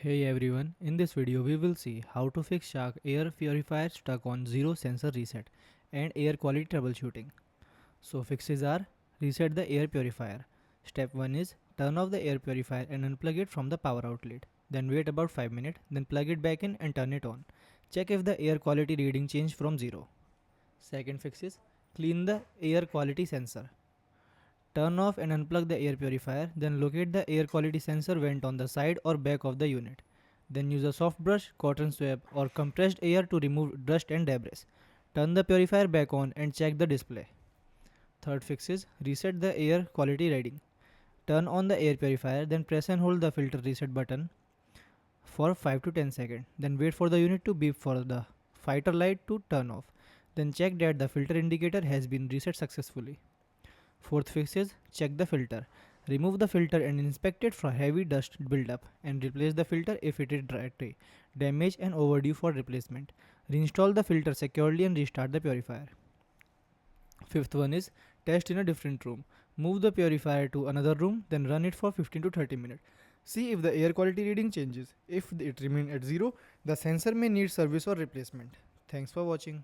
Hey everyone, in this video we will see how to fix Shark air purifier stuck on zero sensor reset and air quality troubleshooting. So fixes are: reset the air purifier. Step 1 is turn off the air purifier and unplug it from the power outlet. Then wait about 5 minutes, then plug it back in and turn it on. Check if the air quality reading changed from 0. Second fix is clean the air quality sensor. Turn off and unplug the air purifier, then locate the air quality sensor vent on the side or back of the unit. Then use a soft brush, cotton swab or compressed air to remove dust and debris. Turn the purifier back on and check the display. Third fix is reset the air quality reading. Turn on the air purifier, then press and hold the filter reset button for 5 to 10 seconds. Then wait for the unit to beep for the fighter light to turn off. Then check that the filter indicator has been reset successfully. Fourth fix is check the filter. Remove the filter and inspect it for heavy dust buildup and replace the filter if it is dry, damaged and overdue for replacement. Reinstall the filter securely and restart the purifier. Fifth one is test in a different room. Move the purifier to another room, then run it for 15 to 30 minutes. See if the air quality reading changes. If it remains at 0, the sensor may need service or replacement. Thanks for watching.